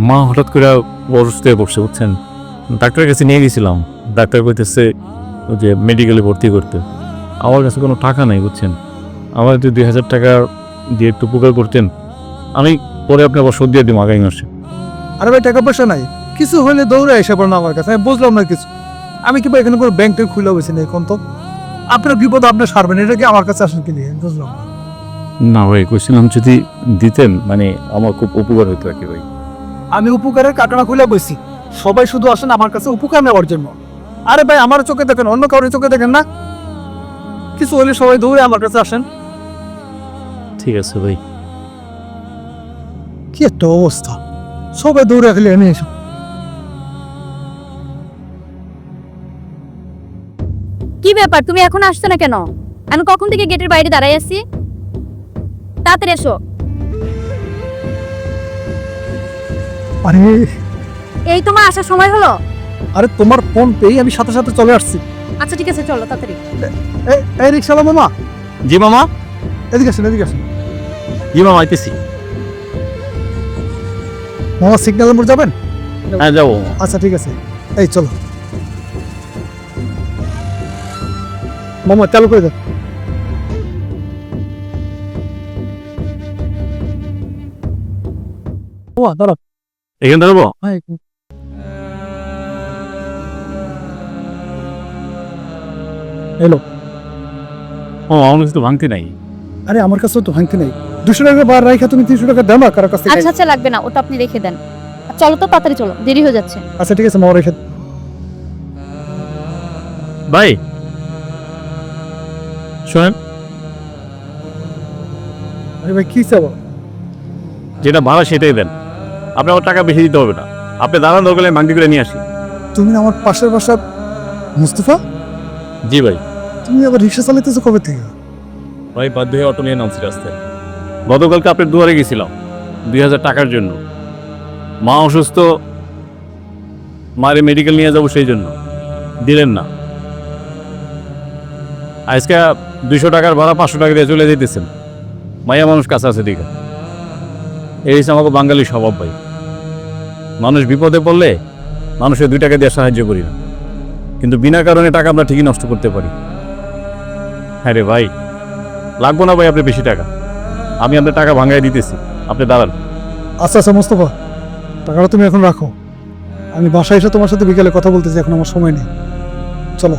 মা হঠাৎ করে অসুস্থ হয়ে পড়ছে, বুঝছেন। ডাক্তারের কাছে নিয়ে গেছিলাম, ডাক্তার বলতেছে ওই যে মেডিকেলে ভর্তি করতে। আমার কাছে কোনো টাকা নাই, বুঝছেন। আমার যদি 2000 টাকা দিয়ে একটু উপকার করতেন, আমি পরে আপনি আবার শোধ দিয়ে দিই আগামী মাসে। আরে ভাই, টাকা পয়সা নাই, কিছু হলে দৌড়ে এসে পড়ো না আমার কাছে। আমি বুঝলাম না কিছু। আমি কি ভাই এখানে কোনো ব্যাংকটা খুলে বসে নেই কোন তো? আপনার বিপদ আপনি সারবেন, এটা কি আমার কাছে আসেন কি নিয়ে? বুঝলাম না। না ভাই, কইছিলাম যদি দিতেন মানে আমার খুব উপকার হতো আর কি ভাই। আমি উপকারের কাটনা খুলে বসি, সবাই শুধু আসেন আমার কাছে উপকার নেওয়ার জন্য। আরে ভাই, আমার চোখে দেখেন, অন্য কারোর চোখে দেখেন না। কিছু হলে সবাই দৌড়ে আমার কাছে আসেন। ঠিক আছে ভাই। কি একটা অবস্থা, সবাই দৌড়ে খেলে এনে এসো। কি ব্যাপার, তুমি এখন আসছো না কেন? আমি কখন থেকে গেটের বাইরে দাঁড়াই আছি। তাড়াতাড়ি এসো। আরে এই তোমার আসার সময় হলো? আরে তোমার ফোন পেয়ে আমি সাথে সাথে চলে আসছি। আচ্ছা ঠিক আছে, চলো তাড়াতাড়ি। এই রিক্সাওয়ালা মামা, জি মামা। এদিকে আসেন, এদিকে আসেন। জি মামা, আইতেছি। মামা সিগন্যাল মোড় যাবেন? হ্যাঁ যাবো। আচ্ছা ঠিক আছে, এই চলো মামা, চালু করে দেন। ও দাঁড়া, এখানে দাঁড়াবো? এলো। ও আমার কাছে তো ভাঙতে নাই। আরে আমার কাছেও তো ভাঙতে নেই। 200 টাকা বার রাখা তুমি 300 টাকা দাও না কারো কাছ থেকে। আচ্ছা আচ্ছা, লাগবে না, ওটা আপনি রেখে দেন। চলো তো তাড়াতাড়ি চলো, দেরি হয়ে যাচ্ছে। আচ্ছা ঠিক আছে মামা, রেখে। ভাই শোনেন, আরে ভাই কি চাবো? যেটা ভাড়া সেটাই দেন। আপনি আমার টাকা বেশি দিতে হবে না। আপনি দাঁড়ান, দরকার হলে মাংটি করে নিয়ে আসি। তুমি না আমার পাশের বাসা মুস্তফা? জি ভাই। তুমি আবার রিক্সা চালাইতেছো কবে থেকে? ভাই বাধ্য হয়ে অটো নিয়ে নামছি রাস্তায়। গতকালকে আপনার দুয়ারে গেছিলাম 2000 টাকার জন্য। মা অসুস্থ, মারে মেডিকেল নিয়ে যাবো, সেই জন্য দিলেন না। আজকে 200 টাকার ভাড়া 500 টাকা দিয়ে চলে যেতেছেন। মাইয়া মানুষ কাছে আছে দিকে। এই হচ্ছে আমাকে বাঙালি স্বভাব ভাই। মানুষ বিপদে পড়লে মানুষের 2 টাকা দিয়ে সাহায্য করি না, কিন্তু বিনা কারণে টাকা আমরা ঠিকই নষ্ট করতে পারি। হ্যাঁ রে ভাই, লাগবো না ভাই আপনি বেশি টাকা। আমি আপনার টাকা ভাঙাই দিতেছি, আপনি দাঁড়ান। আচ্ছা আচ্ছা মুস্তফা, টাকাটা তুমি এখন রাখো। আমি বাসায় এসে তোমার সাথে বিকেলে কথা বলতেছি, এখন আমার সময় নেই। চলো।